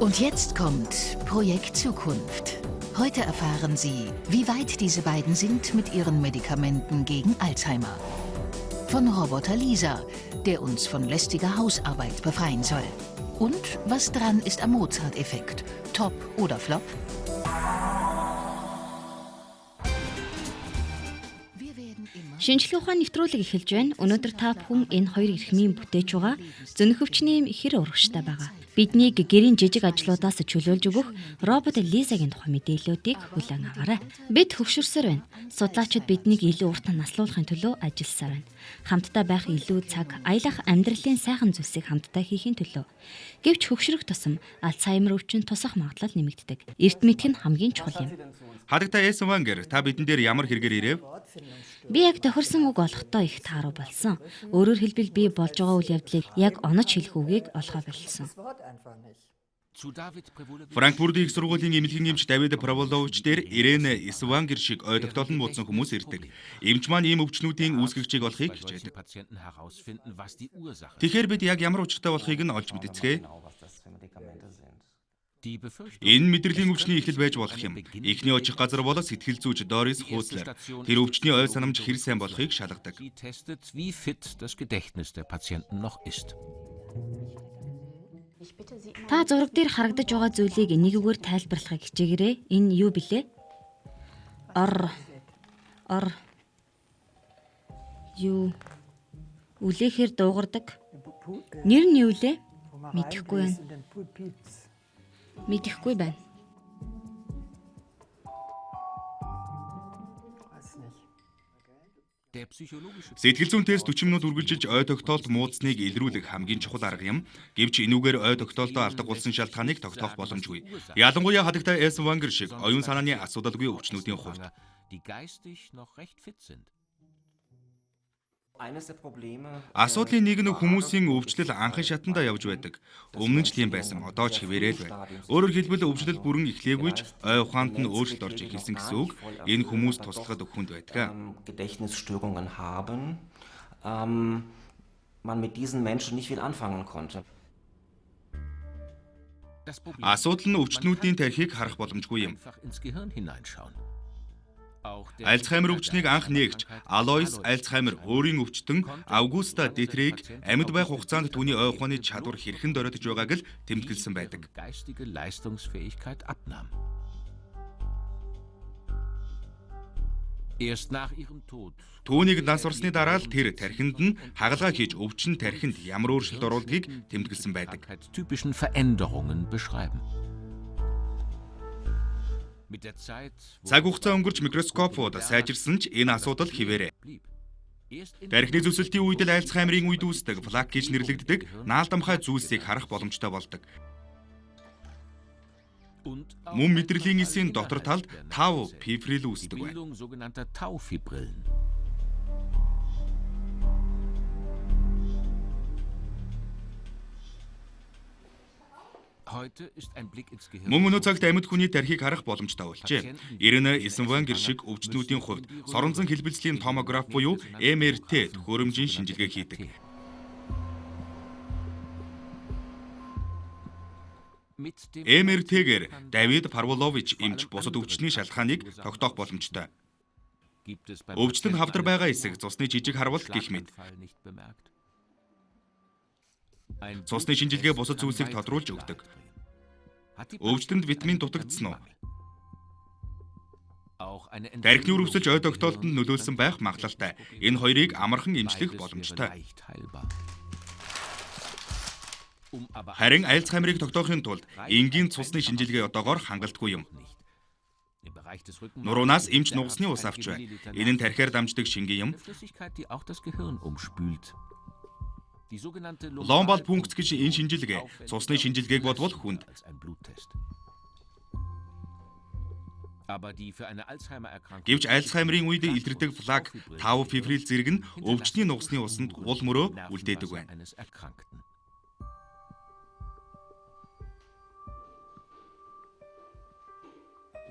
Und jetzt kommt Projekt Zukunft. Heute erfahren Sie, wie weit diese beiden sind mit ihren Medikamenten gegen Alzheimer. Von Roboter Lisa, der uns von lästiger Hausarbeit befreien soll. Und was dran ist am Mozart-Effekt? Top oder Flop? Шинжлэх ухааны нэвтрүүлэг эхэлж байна. Өнөөдөр та бүхэн энэ хоёр эрхмийн бүтээж байгаа зөнхөвчний хэр урагштай байгаа. Биднийг гэрийн жижиг ажлуудаас чөлөөлж өгөх робот Лизагийн тухай мэдээллүүдийг хүлээн аваарай. Бид хөвшөрсөр байна. Судлаачид биднийг илүү урт наслуулахын төлөө ажилласаар байна. Хамтдаа байх илүү цаг, аялах амьдралын сайхан зүйлсийг хамтдаа хийхин төлөө. Гэвч хөвшрөх тусам Альцгеймер өвчин тусах магадлал нэмэгддэг. Эрт мэдэх нь хамгийн чухал юм. Хадагта Эсвангер, та бидэн дээр ямар хэрэгээр ирэв? Би яг тохирсон үг олохдоо их тааруу болсон. Өөрөөр хэлбэл би болж байгаа үйл явдлыг яг онож хэлэх үгийг олохоо болсон. Франкфуртын их сургуулийн эмнэлгийн эмч Давид Праволович дээр Ирene Эсвангер шиг ой тогтоолн буудсан хүмүүс ирдэг. Эмч маань ийм өвчнүүдийн үүсгэгчийг олохыг хичээдэг. Тэгэхээр бид яг ямар учиртай болохыг нь олж мэдцгээе. Энэ мэдрэлийн өвчний эхлэл байж болох юм. Эхний очих газар бол сэтгэл зүйч Дорис Хуслер. Тэр өвчний ой санамж хэр сайн болохыг шалгадаг. Та зураг дээр харагдаж байгаа зүйлийг нэгүгээр тайлбарлахыг хичээгээрэй. Энэ юу билээ? Юу? Үлээхээр дуугардаг. Нэр нь юу лээ? Мэдэхгүй байна. Сэтгэл зүйн тест 40 минут үргэлжилж ой тогтоолт муудсныг илрүүлэх хамгийн чухал арга юм. Гэвч энүүгээр ой тогтоолдоо алдаг болсон шалтгааныг тогтоох боломжгүй. Ялангуяа хадагта Эсвангер шиг оюун санааны асуудалгүй өвчнүүдийн хувьд. Асуудлын нэг нь хүмүүсийн өвчлөл анхан шатандаа явж байдаг. Өмнө нь ч тийм байсан, одоо ч хэвээрэл байна. Өөрөөр хэлбэл өвчлөл бүрэн эхлэегүй ч ой ухаанд нь өөрчлөлт орж эхэлсэн гэсэн үг. Энэ хүмүүс туслахад өгөхөнд байдаг. Gedächtnisstörungen haben, man mit diesen Menschen nicht viel anfangen konnte. Асуудал нь өвчнүүдийн тархийг харах боломжгүй юм. Альцгеймер өвчнийг анх нээгч Алойс Альцгеймер өөрийн өвчтөн Аугуста Дитрийг амьд байх хугацаанд түүний ой ухааны чадвар хэрхэн дөрөдөж байгааг л тэмдэглэсэн байдаг. Түүнийг нас орсны дараа л тэр тархинд нь хагалгаа хийж өвчин тархинд ямар өөрчлөлт оруулдгийг тэмдэглэсэн байдаг. Цаг хугацаа өнгөрч микроскопууд сайжирсан ч энэ асуудал хിവэрэ. Тархины зүсэлтийн үед л Альцгеймерийн үед үүсдэг плак гэж нэрлэгддэг наалдамхай зүйлсийг харах боломжтой болдог. Мөн мэдрэлийн эсийн дотор талд тав фибрил үүсдэг байна. Мөн өнөө цагт амьд хүний тархийг харах боломжтой болжээ. Ирene Эсвангер шиг өвчтнүүдийн хувьд соронзон хэлбэлцлийн томограф буюу МРТ төхөөрөмжийн шинжилгээ хийдэг. МРТ-гээр Давид Парволович эмч бусад өвчний шалтгааныг тогтоох боломжтой. Өвчтөнд хавдар байгаа эсэх цусны жижиг харвал гэх мэт. Цусны шинжилгээ бусад зүйлсийг тодруулж өгдөг. Өвчтөнд витамин дутагдсан уу? Тархины өрөвсөлж ой тогтоолтод нөлөөлсөн байх магадлалтай. Энэ хоёрыг амархан эмчлэх боломжтой. Харин Альцгеймерийг тогтоохын тулд энгийн цусны шинжилгээ одоогоор хангалтгүй юм. Нуруунаас эмч нугасны ус авч байна. Энэ нь тархиар дамждаг шингийн юм. Ломбал пункт гэж энэ шинжилгээ цусны шинжилгээг бодвол хүнд. Гэвч Альцгеймерийн үед илэрдэг плак тав фибрил зэрэг нь өвчний нугасны усанд уул мөрөө үлдээдэг байна.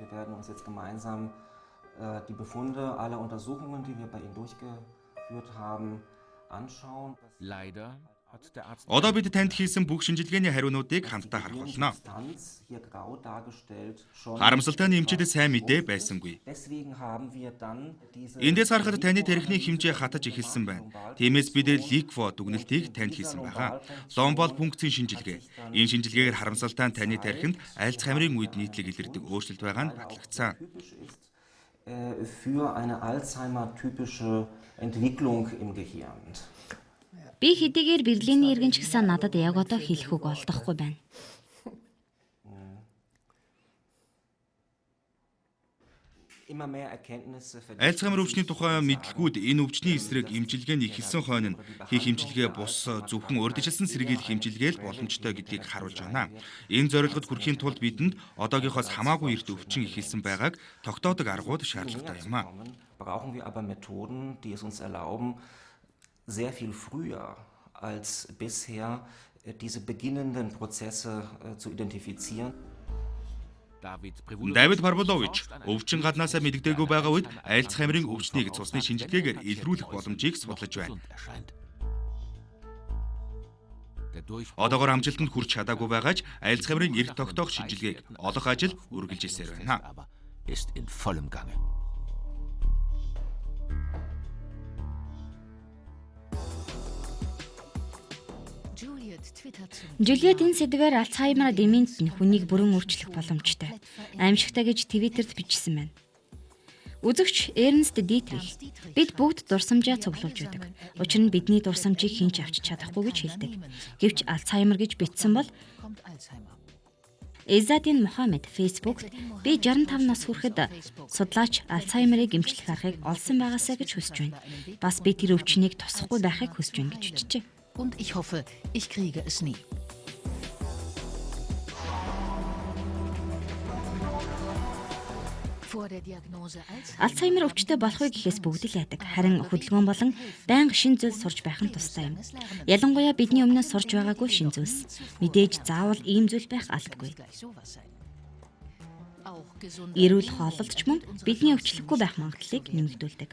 Wir werden uns jetzt gemeinsam die Befunde aller Untersuchungen, die wir bei Ihnen durchgeführt haben, anschauen. Одоо бид танд хийсэн бүх шинжилгээний хариунуудыг хамтдаа харах болно. Харамсалтай нь эмчид сайн мэдээ байсангүй. Эндээс харахад таны тархины хэмжээ хатаж эхэлсэн байна. Тиймээс бид ликво дүгнэлтийг танд хийсэн байгаа. Ломбол пунктийн шинжилгээ. Энэ шинжилгээгээр харамсалтай нь таны тархинд Альцгеймерийн үед нийтлэг илэрдэг өөрчлөлт байгаа нь батлагдсан. Für eine Alzheimer-typische Entwicklung im Gehirn. Би хэдийгээр Берлиний иргэн ч гэсэн надад яг одоо хэлэх үг олдохгүй байна. Альцгеймер өвчний тухай мэдлгүүд энэ өвчний эсрэг эмчилгээний ихэлсэн хойно хийх эмчилгээ бус зөвхөн урьдчилсан сэргийлэх эмчилгээ л боломжтой гэдгийг харуулж байна. Энэ зорилгод хүрэхийн тулд бидэнд одоогийнхоос хамаагүй эрт өвчин ихэлсэн байгааг тогтоодог аргууд шаардлагатай юм а. Brauchen wir aber Methoden, die es uns erlauben, sehr viel früher als bisher diese beginnenden Prozesse zu identifizieren. Давид Парволович өвчин гаднаасаа мэддэггүй байгаа үед Альцгеймерийн өвчнийг цусны шинжилгээгээр илрүүлэх боломжийг судлаж байна. Одоогоор амжилтанд хүрч чадаагүй байгаач Альцгеймерийн эрт тогтоох шинжилгээг олох ажил үргэлжилсээр байна. Жюльет энэ сэдвээр Альцгеймер демент нь хүнийг бүрэн өөрчлөх боломжтой. Аимшигтай гэж Твиттерт бичсэн байна. Үзэгч Эрнст Дитрих бид бүгд дурсамжаа цуглуулж байдаг. Учир нь бидний дурсамжийг хинч авчиж чадахгүй гэж хэлдэг. Гэвч Альцгеймер гэж бичсэн бол Изадин Мохаммед Фейсбુકт би 65 нас хүрэхэд судлаач Альцгеймерийг эмчлэх аргыг олсон байгаасаа гэж хүсэж байна. Бас би тэр өвчнийг тусахгүй байхыг хүсэж байна гэж бичжээ. Und ich hoffe, ich kriege es nie. Альцгеймер өвчтөй болохгүй гэхээс бүгд л яадаг. Харин хөдөлгөөн болон байнга шин зүйл сурж байх нь тустай юм. Ялангуяа бидний өмнөөс сурж байгаагүй шин зүйлс. Мэдээж заавал ийм зүйл байх албагүй. Эрүүл хооллолч мөн бидний өвчлөхгүй байх магадлалыг нэмэгдүүлдэг.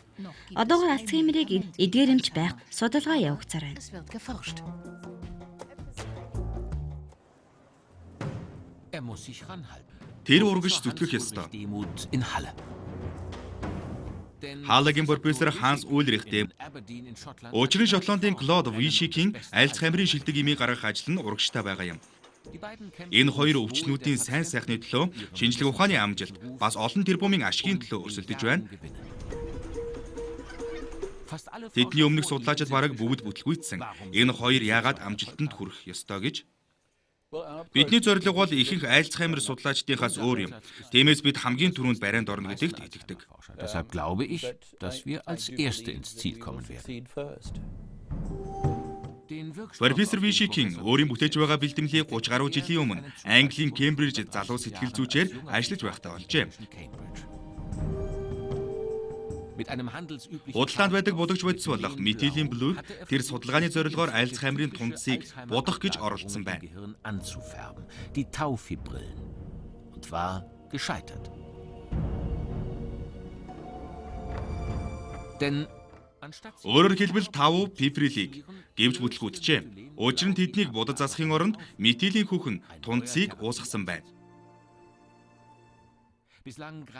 Одоогоор Альцгеймерийг эдгээрэмж байх судалгаа явагдсаар байна. Тэр урагш зүтгэх ёстой. Халагийн профессор Ханс Ульрихтэй Учир нь Шотландын Клод Вишикийн Альцгеймерийн шилдэг эмийг гаргах ажил нь урагштай байгаа юм. Энэ хоёр өвчнүүдийн сайн сайхны төлөө шинжлэх ухааны амжилт бас олон тэрбумын ашигын төлөө өрсөлдөж байна. Тэдний өмнөх судлаачид бараг бүгд бүтлгүйцсэн. Энэ хоёр яагаад амжилтанд хүрэх ёстой гэж бидний зорилго бол ихэнх Альцгеймер судлаачдынхаас өөр юм. Тиймээс бид хамгийн түрүүнд барайнд орно гэдэгт итгэдэг. Deshalb glaube ich, dass wir als Erste ins Ziel kommen werden. Профессор Вишикийн өөрийн бүтээж байгаа бэлтгэлийг 30 гаруй жилийн өмнө Английн Кембриж залуу сэтгэл зүйчээр ажиллаж байхдаа олжээ. Худалдаанд байдаг будагч бодис болох метилийн блүг тэр судалгааны зорилгоор Альцгеймерийн тундсыг будах гэж оролдсон байна. Die Taufibrillen und war gescheitert. Denn Өөрөөр хэлбэл 5 фибрилийг гэвч бүтлгүүтжээ. Учир нь тэднийг будад засахын оронд метилийн хүүхэн тундсыг уусгасан байна.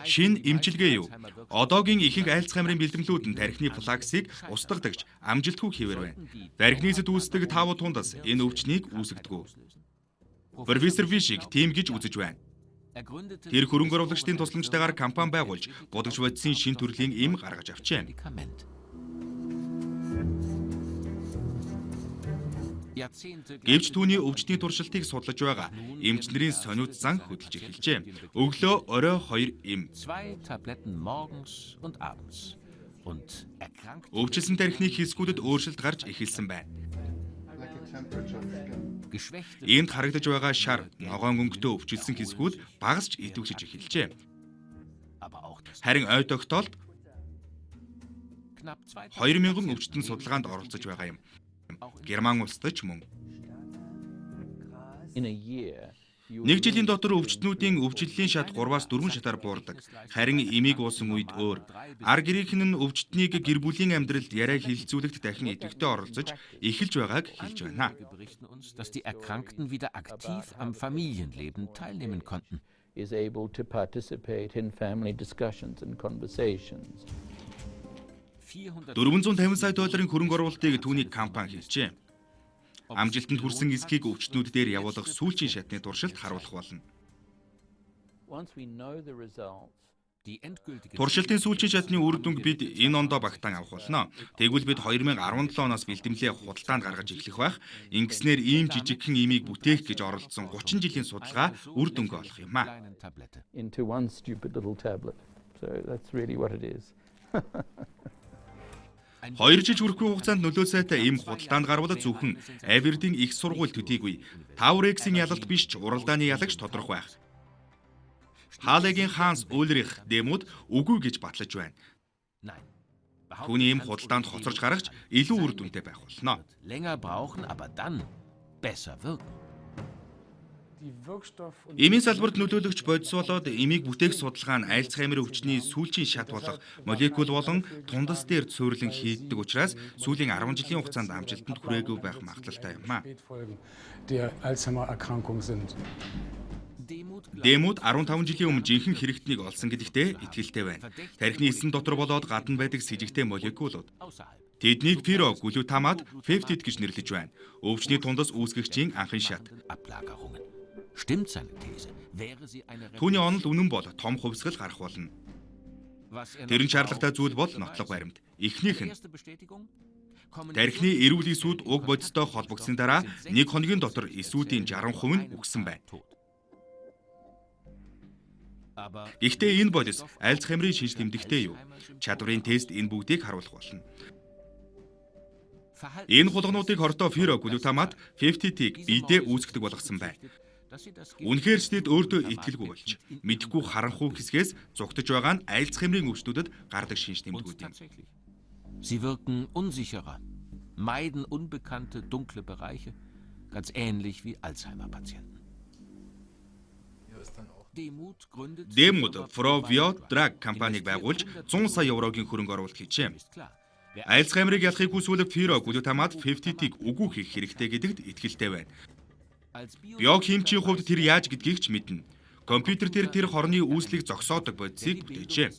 Шинэ эмчилгээ юу? Одоогийн ихэнх Альцгеймерийн бэлтгэлүүд нь тархины плаксыг устгадагч амжилтгүй хэвээр байна. Тархины эсэд үүсдэг 5 тундас энэ өвчнийг үүсгэдэг. Профессор Вишик тийм гэж үзэж байна. Тэр хөрөнгө оруулагчдын тусламжтайгаар компани байгуулж будагч бодисын шинэ төрлийн эм гаргаж авчээ. Гэвч түүний өвчтний туршилтыг судлаж байгаа эмчнэрийн сониуд зан хөдөлж эхэлжээ. Өглөө орой 2 эм. Өвчлсөн тархины хэсгүүдэд өөрчлөлт гарч эхэлсэн байна. Энд харагдаж байгаа шар, ногоон өнгөтэй өвчлсөн хэсгүүд багасч идэвхжиж эхэлжээ. Харин ой тогтоолд 2000 өвчтөн судалгаанд оролцож байгаа юм. Герман улсад ч мөн. Нэг жилийн дотор өвчтнүүдийн өвчлөлийн шат 3-4 шатаар буурдаг. Харин эмийг уусан үед өөр. Ар гэрийнхэн нь өвчтнийг гэр бүлийн амьдралд яриа хилцүүлэгт дахин идэвхтэй оролцож эхэлж байгааг хэлж байна. Dass die Erkrankten wieder aktiv am Familienleben teilnehmen konnten. Is able to participate in family discussions and conversations. 450 сая долларын хөрөнгө оруулалтыг түүний компани хийжээ. Амжилтанд хүрсэн эсхийг өвчтнүүд дээр явуулах сүүлчийн шатны туршилт харуулах болно. Туршилтын сүүлчийн шатны үр дүнг бид энэ ондоо багтаан авах болно. Тэгвэл бид 2017 оноос бэлтгэлээ худалдаанд гаргаж эхлэх байх. Ингэснээр ийм жижигхэн имийг бүтээх гэж оролдсон 30 жилийн судалгаа үр дүнг олох юм аа. Into one stupid little tablet. So that's really what it is. 2 жил хүрэхгүй хугацаанд нөлөө сайтай эм худалдаанд гарвал зөвхөн Авирдийн их сургууль төдийгүй Таурексийн ялалт биш ч уралдааны ялагч тодорхой байх. Хаалегийн Ханс Ульрих Демуд үгүй гэж батлаж байна. Түүний эм худалдаанд хоцорж гарагч илүү үр дүнтэй байх болно. Länger brauchen, aber dann besser wirken. Эмийн салбарт нөлөөлөгч бодис болоод эмийг бүтээх судалгаа нь Альцгеймер өвчний сүүлчийн шат болох молекул болон тундас дээр суйрлан хийддэг учраас сүүлийн 10 жилийн хугацаанд амжилтанд хүрээгүй байх магадлалтай юм аа. Демуд 15 жилийн өмнө жинхэнэ хэрэгтнийг олсон гэдэгтээ итгэлтэй байна. Тархины эсэн дотор болоод гадна байдаг с жигтэй молекулууд. Тэднийг пироглютамат пептид гэж нэрлэж байна. Өвчний тундас үүсгэгчийн анхын шат. Stimmt seine These. Wäre sie eine Түүний онол үнэн бол том хувьсгал гарах болно. Тэрэн шаардлагатай зүйл бол нотлого баримт. Эхнийх нь тархины эрүүл эсүүд уг бодистой холбогдсны дараа 1 хоногийн дотор эсүүдийн 60% нь үхсэн байна. Гэхдээ энэ бодис Альцгеймерийн шинж тэмдэгтэй юу? Чадварын тест энэ бүгдийг харуулах болно. Энэ хулгнуудыг хортой пироглютамат пептидийг биедээ үүсгдэг болгосон байна. Үнэхээр ч тэд өөртөө итгэлгүй болж мэдэхгүй харанхуй хэсгээс зугтаж байгаа нь Альцгеймерийн өвчтүүдэд гардаг шинж тэмдгүүд юм. Sie wirken unsicherer, meiden unbekannte dunkle Bereiche, ganz ähnlich wie Alzheimer-Patienten. Демуд Provio Drug компаниг байгуулж 100 сая еврогийн хөрөнгө оруулалт хийжээ. Альцгеймерийг ялахыг хүсвэл пироглютамат пептидийг үгүй хийх хэрэгтэй гэдэгт итгэлтэй байна. Биохимчийн хувьд тэр яаж гэдгийг ч мэднэ. Компьютер тэр хорны үүслийг зогсоодог бодисыг бүтээжээ.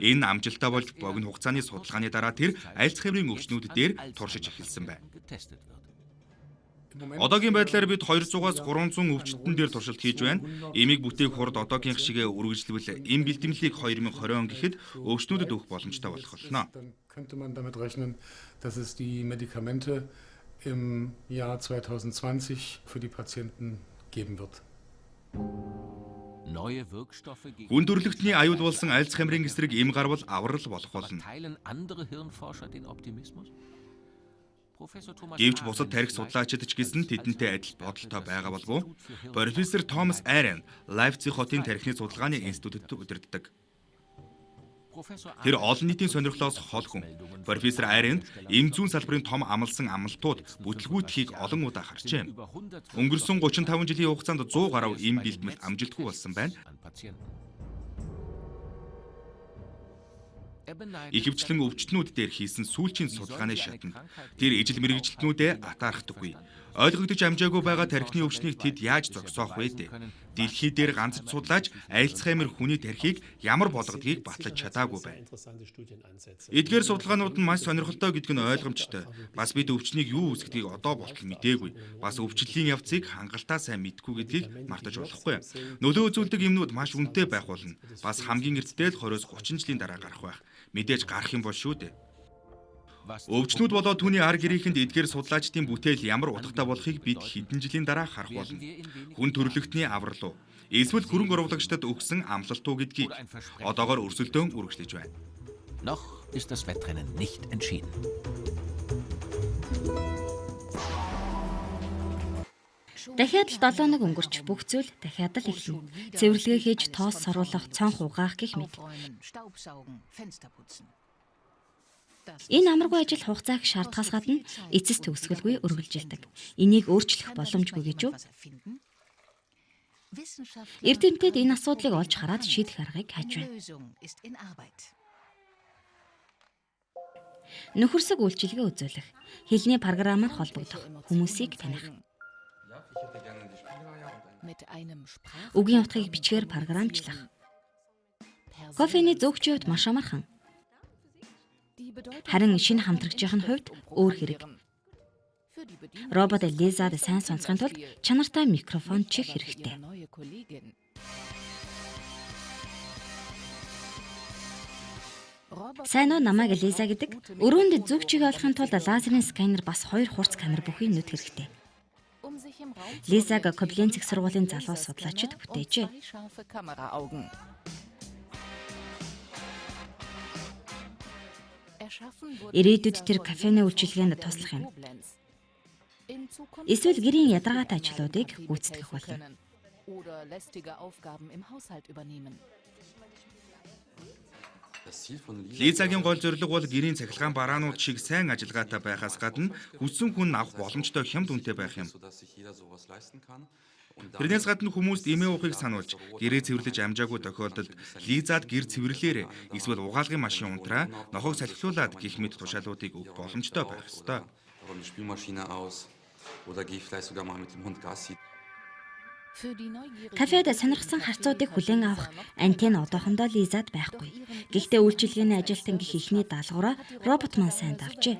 Энэ амжилттай болж богино хугацааны судалгааны дараа тэр Альцгеймерийн өвчнүүд дээр туршиж эхэлсэн байна. Одоогийн байдлаар бид 200-аас 300 өвчтөн дээр туршилт хийж байна. Эмийг бүтээх хурд одоогийн шигээ үргэлжлэвэл эм бэлтгэлийг 2020 он гэхэд өвчтнүүдэд өгөх боломжтой болох болно. Im Jahr 2020 für die Patienten geben wird. Хүн төрөлхтний аюул болсон Альцгеймерийн эсрэг эм гарвал аврал болох болно. Гэвч бусад тарих судлаачид ч гэсэн тэдэнтэй адил бодолтой байгаа болов уу? Профессор Томас Арен Лайпциг хотын тархины судалгааны институтэд удирддаг. Тэр олон нийтийн сонирхлоос хол хүн. Профессор Аренд эм зүүн салбарын том амлсан амлалтууд бүтлгүүтхийг олон удаа харжээ. Өнгөрсөн 35 жилийн хугацаанд 100 гаруй эм бэлтгэл амжилтгүй болсон байна. Ихэвчлэн өвчтнүүд дээр хийсэн сүүлчийн судалгааны шатанд тэр ижил мэрэгжилтнүүдэд атаархдаггүй. Ойлгогдож амжаагүй байгаа тархины өвчнийг тэд яаж зогсоох вэ дээ? Дэлхий дээр ганц судлаач Альцгеймер хүний тархийг ямар болгодгийг батлаж чадаагүй байна. Эдгээр судалгаанууд нь маш сонирхолтой гэдг нь ойлгомжтой. Бас бид өвчнийг юу үүсгэдгийг одоо болтол мэдээгүй. Бас өвчлөлийн явцыг хангалттай сайн мэдгүй гэдгийг мартаж болохгүй. Нөлөө үзүүлдэг юмнууд маш үнэтэй байх болно. Бас хамгийн эртдээ л 20-30 жилийн дараа гарах байх. Мэдээж гарах юм бол шүү дээ. Өвчнүүд болоод түүний ар гэрийнхэнд эдгээр судлаачдын бүтээл ямар утгатай болохыг бид хэдэн жилийн дараа харах болно. Хүн төрөлхтний аврал уу? Эсвэл хөрөнгө оруулагчдад өгсөн амлалт уу гэдгийг одоогоор өрсөлдөөн үргэлжлэж байна. Noch ist das Wettrennen nicht entschieden. Дахиад л 7 хоног өнгөрч бүх зүйл дахиад л эхэлнэ. Цэвэрлэгээ хийж тоос саруулах, цонх угаах гэх мэт. Энэ амаргүй ажил хугацааг шаардахаас гадна эцэс төгсгөлгүй үргэлжилдэг. Энийг өөрчлөх боломжгүй гэж үү? Эрдэмтэд энэ асуудлыг олж хараад шийдэх аргыг хайж байна. Нөхөрсөг үйлчилгээ үзүүлэх, хэлний програмаар холбогдох, хүмүүсийг таних. Үгийн утгыг бичгээр програмчлах. Кофений зөөгчийн хувьд маш амархан. Харин шинэ хамтрагчийн хувьд өөр хэрэг. Робот Лизад сайн сонсохын тулд чанартай микрофон чих хэрэгтэй. Сайн уу, намайг Лиза гэдэг. Өрөөнд зөөгчийг олохын тулд лазерын сканер бас 2 хурц камер бүхий нүд хэрэгтэй. Лизаг Кобленц их сургуулийн залуу судлаачид бүтээжээ. Ирээдүйд тэр кафены үйлчилгээнд туслах юм. Эсвэл гэрийн ядаргаатай ажлуудыг гүйцэтгэх болно. Лизагийн гол зорилго бол гэрийн цахилгаан бараанууд шиг сайн ажиллагаатай байхаас гадна хүссэн хүн авах боломжтой хямд үнэтэй байх юм. Тэрнээс гадна хүмүүст эмээ уухыг сануулж, гэрээ цэвэрлэж амжаагүй тохиолдолд Лизад гэр цэвэрлээрэ эсвэл угаалгын машин унтраа, нохог салхилуулад гэх мэт тушаалуудыг өгөх боломжтой байх ёстой. Кафед сонирхсан харцуудыг хүлээн авах антенн одоохондоо Лизад байхгүй. Гэхдээ үйлчилгээний ажилтан гих ихний даалгавраа робот маань сайн давжээ.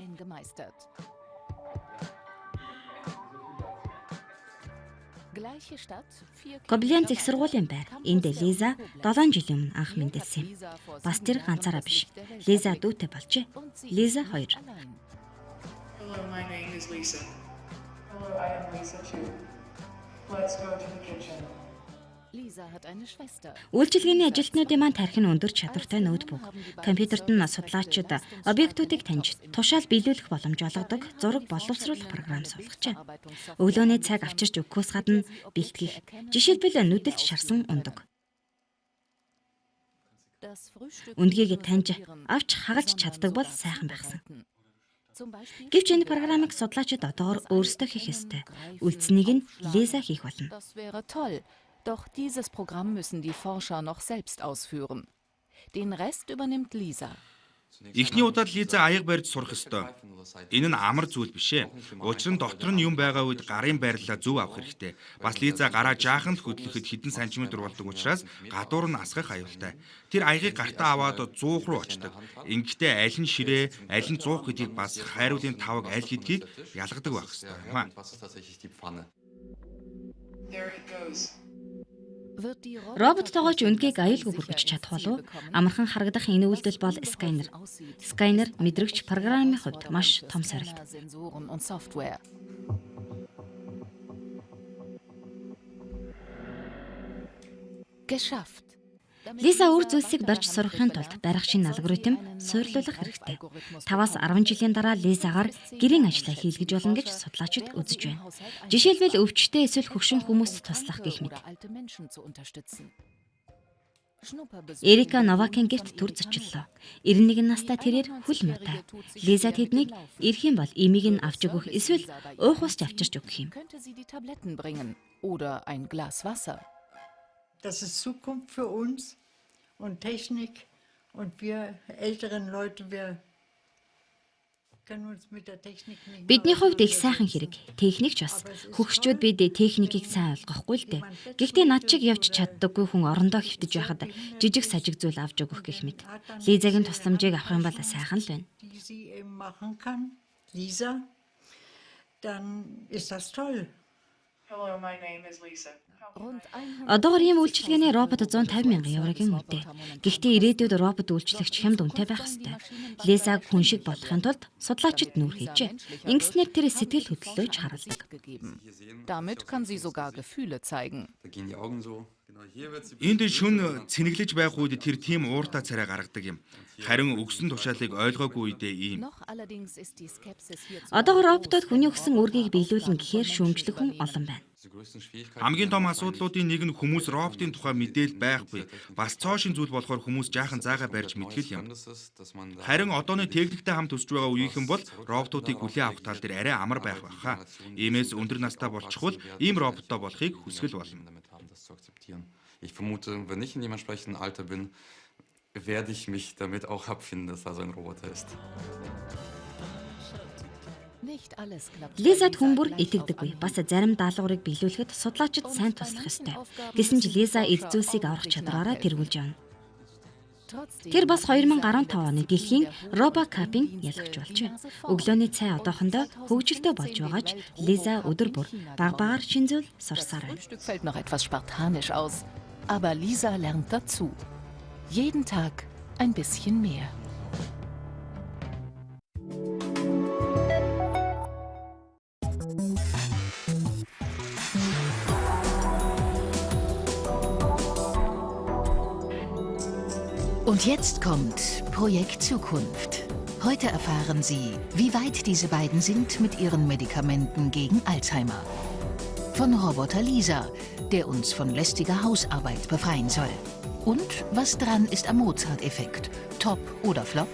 Кобленц их сургуулийн байр. Энд Лиза 7 жилийн өмнө анх мэндэлсэн юм. Бас тэр ганцаараа биш. Лиза дүүтэй болжээ. Лиза 2. Hello, my name is Lisa. Hello, I am Lisa too. Let's go to the kitchen. Үйлчилгээний ажилтнуудын маань тархин өндөр чадвартай ноутбук. Компьютерт нь судлаачид объектуудыг таньж, тушаал биелүүлэх боломж олгодог зураг боловсруулах програм суулгачаа. Өглөөний цаг авчирч өгөхөөс гадна бэлтгэх, жишээлбэл нүдэлж шарсан ундаг. Үндгийг таньж, авч хагалж чаддаг бол сайхан байхсан. Гэвч энэ програмыг судлаачид одоогоор өөрсдөө хийх ёстой. Үлдсэнийг нь Лиза хийх болно. Doch dieses Programm müssen die Forscher noch selbst ausführen. Den Rest übernimmt Lisa. Эхний удаад Лиза аяг барьж сурах ёстой. Энэ нь амар зүйл биш ээ. Учир нь дотор нь юм байгаа үед гарын байрлалаа зөв авах хэрэгтэй. Бас Лиза гараа жаахан л хөдлөхөд хэдэн сантиметр болдог учраас гадуур нь асгах аюултай. Тэр аягийг гартаа аваад 100 руу очдог. Ингэхдээ аль нь ширээ, аль нь 100 гэдгийг бас хайруулын тавг аль гэдгийг ялгадаг байх ёстой юм аа. There it goes. Роботтойгоо ч үндгийг аюулгүй бүргэж чадах болов амархан харагдах энэ үйлдэл бол сканер. Сканер мэдрэгч программын хувьд маш том сорилт. Geschafft. Лиза үр зүйлсийг барьж сурахын тулд барих шинэ алгоритм суйрлуулах хэрэгтэй. 5-10 жилийн дараа Лизагаар гэрийн ажлаа хийлгэж болно гэж судлаачид үзэж байна. Жишээлбэл өвчтөе эсвэл хөгшин хүмүүст туслах гэх мэт. Эрика Новакийн гэрт түр зочлоо. 91 настай тэрээр хөл муутай. Лиза тэднийг ирэх юм бол эмийг нь авч өгөх эсвэл уух ус авчирч өгөх юм. Das ist Zukunft für uns und Technik und wir älteren Leute, wir können uns mit der Technik nicht. Бидний хувьд их сайхан хэрэг. Техник ч бас хөгшчүүд бид техникийг сайн ойлгохгүй л дээ. Гэхдээ над чиг явж чаддаггүй хүн орондоо хөвтөж байхад жижиг сажиг зүйл авч өгөх гэх мэт. Лизагийн тусламжийг авах юм бол сайхан л байна. Lisa, dann ist das toll. Hello, my name is Lisa. Одоогоор ийм үйлчилгээний робот 150,000 еврогийн үнэтэй. Гэхдээ ирээдүйд робот үйлчлэгч хямд үнэтэй байх ёстой. Лизаг хүн шиг болохын тулд судлаачид нүүр хийжээ. Ингэснээр тэр сэтгэл хөдлөлөөж харуулдаг. Damit kann sie sogar Gefühle zeigen. Энд шүн цэнэглэж байх үед тэр тийм ууртаа царай гаргадаг юм. Харин өгсөн тушаалыг ойлгоогүй үедээ ийм. Одоогоор роботод хүний өгсөн үргийг биелүүлнэ гэхээр шүүмжлэх хүн олон байна. Хамгийн том асуудлуудын нэг нь хүмүүс роботын тухай мэдээлэл байхгүй. Бас цоошин зүйл болохоор хүмүүс жаахан заагаа барьж мэдгэл юм. Харин одооны техниктэй хамт өсөж байгаа үеийнхэн бол роботуудыг хүлээн авах тал дээр арай амар байх байхаа. Иймээс өндөр настай болчихвол ийм роботтой болохыг хүсгэл болно. Ich vermute, wenn ich in dem entsprechenden Alter bin, werde ich mich damit auch abfinden, dass da so ein Roboter ist. Лизад хүмүүр итгэдэггүй. Бас зарим даалгаврыг биелүүлэхэд судлаачид сайн туслах ёстой. Гэсэн ч Лиза эд зүйлсийг аврах чадвараараа тэргүүлж байна. Тэр бас 2015 оны дэлхийн робокапын ялгч болж байна. Өглөөний цай одоохондоо хөгжилтэй болж байгаа ч Лиза өдөр бүр баг-багаар шинэ зүйл сурсаар байна. Frühstück fällt noch etwas spartanisch aus, aber Lisa lernt dazu. Jeden Tag ein bisschen mehr. Und jetzt kommt Projekt Zukunft. Heute erfahren Sie, wie weit diese beiden sind mit ihren Medikamenten gegen Alzheimer. Von Roboter Lisa, der uns von lästiger Hausarbeit befreien soll. Und was dran ist am Mozart-Effekt? Top oder Flop?